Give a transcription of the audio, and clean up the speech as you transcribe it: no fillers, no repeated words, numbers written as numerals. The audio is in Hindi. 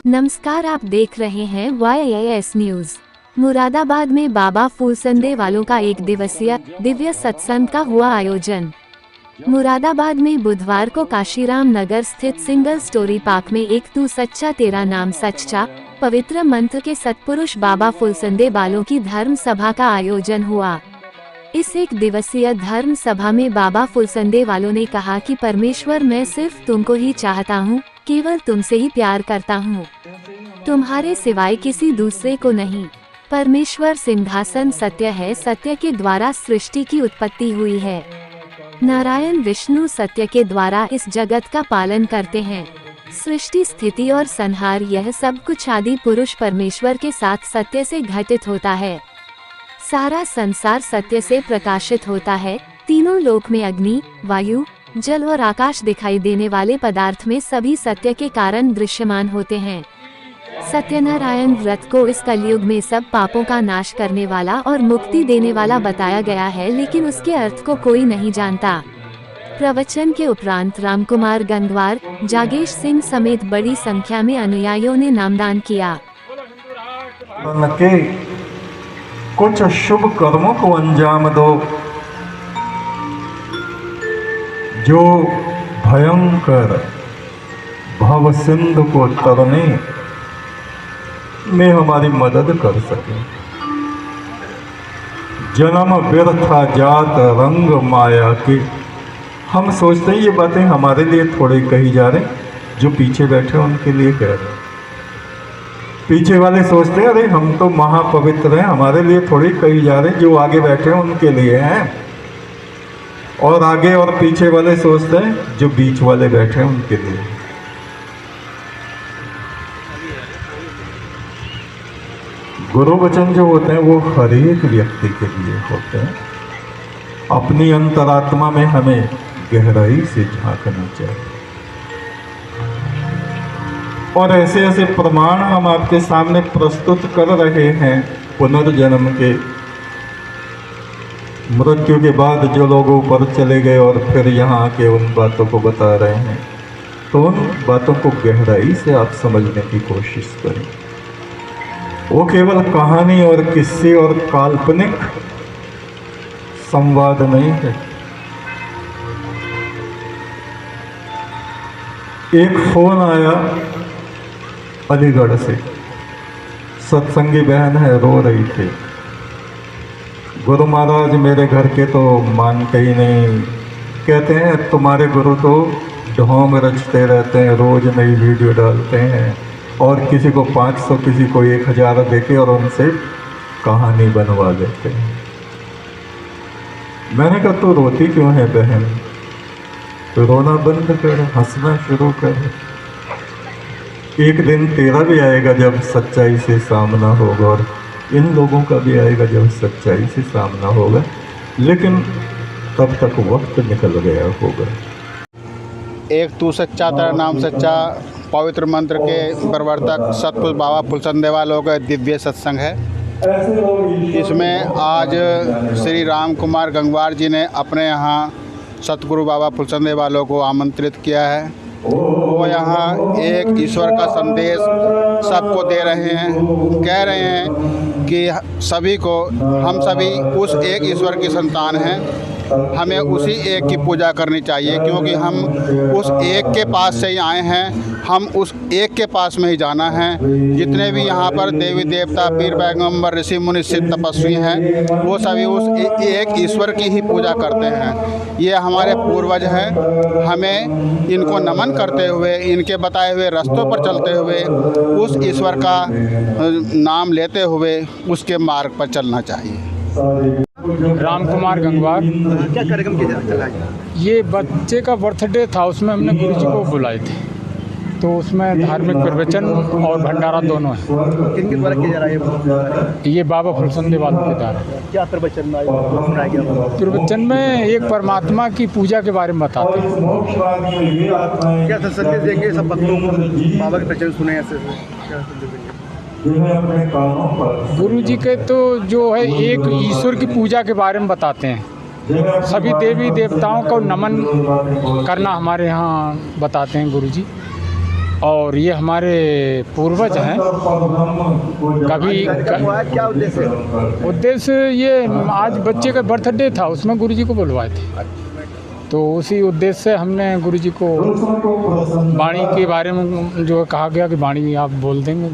नमस्कार, आप देख रहे हैं YAS न्यूज। मुरादाबाद में बाबा फूलचंदे वालों का एक दिवसीय दिव्य सत्संग का हुआ आयोजन। मुरादाबाद में बुधवार को काशीराम नगर स्थित सिंगल स्टोरी पार्क में एक तू सच्चा तेरा नाम सच्चा पवित्र मंत्र के सत्पुरुष बाबा फूलचंदे वालों की धर्म सभा का आयोजन हुआ। इस एक दिवसीय धर्म सभा में बाबा फूलचंदे वालों ने कहा कि परमेश्वर, मैं सिर्फ तुमको ही चाहता हूँ, केवल तुमसे ही प्यार करता हूँ, तुम्हारे सिवाय किसी दूसरे को नहीं। परमेश्वर सिंहासन सत्य है, सत्य के द्वारा सृष्टि की उत्पत्ति हुई है। नारायण विष्णु सत्य के द्वारा इस जगत का पालन करते हैं। सृष्टि, स्थिति और संहार, यह सब कुछ आदि पुरुष परमेश्वर के साथ सत्य से घटित होता है। सारा संसार सत्य से प्रकाशित होता है। तीनों लोक में अग्नि, वायु, जल और आकाश दिखाई देने वाले पदार्थ में सभी सत्य के कारण दृश्यमान होते हैं। सत्यनारायण व्रत को इस कलयुग में सब पापों का नाश करने वाला और मुक्ति देने वाला बताया गया है, लेकिन उसके अर्थ को कोई नहीं जानता। प्रवचन के उपरांत रामकुमार गंगवार, जागेश सिंह समेत बड़ी संख्या में अनुयायियों ने नामदान किया। कुछ शुभ कर्मों को अंजाम दो जो भयंकर भव सिंधु को तरने में हमारी मदद कर सके। जन्म व्यर्था जात रंग माया की। हम सोचते हैं ये बातें हमारे लिए थोड़े कही जा रहे, जो पीछे बैठे उनके लिए कह रहे। पीछे वाले सोचते हैं अरे हम तो महापवित्र हैं, हमारे लिए थोड़ी कही जा रहे, जो आगे बैठे हैं उनके लिए हैं। और आगे और पीछे वाले सोचते हैं जो बीच वाले बैठे हैं उनके लिए। गुरु वचन जो होते हैं वो हर एक व्यक्ति के लिए होते हैं। अपनी अंतरात्मा में हमें गहराई से झांकना चाहिए। और ऐसे ऐसे प्रमाण हम आपके सामने प्रस्तुत कर रहे हैं पुनर्जन्म के। मृत्यु के बाद जो लोग ऊपर चले गए और फिर यहाँ आके उन बातों को बता रहे हैं, तो उन बातों को गहराई से आप समझने की कोशिश करें। वो केवल कहानी और किस्से और काल्पनिक संवाद नहीं है। एक फोन आया अलीगढ़ से, सत्संगी बहन है, रो रही थी। गुरु महाराज मेरे घर के तो मानते ही नहीं, कहते हैं तुम्हारे गुरु तो ढोंग रचते रहते हैं, रोज नई वीडियो डालते हैं और किसी को 500 किसी को 1000 देके और उनसे कहानी बनवा देते हैं। मैंने कहा तो रोती क्यों है बहन, तो रोना बंद कर, हंसना शुरू कर। एक दिन तेरा भी आएगा जब सच्चाई से सामना होगा, और इन लोगों का भी आएगा जब सच्चाई से सामना होगा, लेकिन तब तक वक्त निकल गया होगा। एक तू सच्चा तेरा नाम सच्चा पवित्र मंत्र के प्रवर्तक सतपुरुष बाबा फूलचंदे वालों का दिव्य सत्संग है। इसमें आज श्री राम कुमार गंगवार जी ने अपने यहाँ सतगुरु बाबा फूलचंदे वालों को आमंत्रित किया है। वो यहाँ एक ईश्वर का संदेश सबको दे रहे हैं। कह रहे हैं कि सभी को, हम सभी उस एक ईश्वर की संतान हैं, हमें उसी एक की पूजा करनी चाहिए, क्योंकि हम उस एक के पास से ही आए हैं, हम उस एक के पास में ही जाना है। जितने भी यहाँ पर देवी देवता, पीर पैगंबर, ऋषि मुनि, सिद्ध तपस्वी हैं, वो सभी उस एक ईश्वर की ही पूजा करते हैं। ये हमारे पूर्वज हैं। हमें इनको नमन करते हुए, इनके बताए हुए रास्तों पर चलते हुए, उस ईश्वर का नाम लेते हुए उसके मार्ग पर चलना चाहिए। राम कुमार गंगवार। क्या कार्यक्रम किया जा रहा है? ये बच्चे का बर्थडे था, उसमें हमने गुरुजी को बुलाए थे, तो उसमें धार्मिक प्रवचन और भंडारा दोनों है। किनके द्वारा किया जा रहा है? ये बाबा फूलचंदे वालों के द्वारा। क्या प्रवचन सुनाया गया? प्रवचन में एक परमात्मा की पूजा के बारे में बताते हैं। क्या संदेश देंगे सब भक्तों को? बाबा के प्रवचन सुने ऐसे क्या संदेश देंगे? गुरु जी के तो जो है एक ईश्वर की पूजा के बारे में बताते हैं। सभी देवी देवताओं को नमन करना हमारे यहाँ बताते हैं गुरु जी। और ये हमारे पूर्वज हैं। कभी क्या उद्देश्य है? उद्देश्य ये आज बच्चे का बर्थडे था, उसमें गुरुजी को बुलवाए थे, तो उसी उद्देश्य से हमने गुरुजी को वाणी के बारे में जो कहा गया कि वाणी आप बोल देंगे।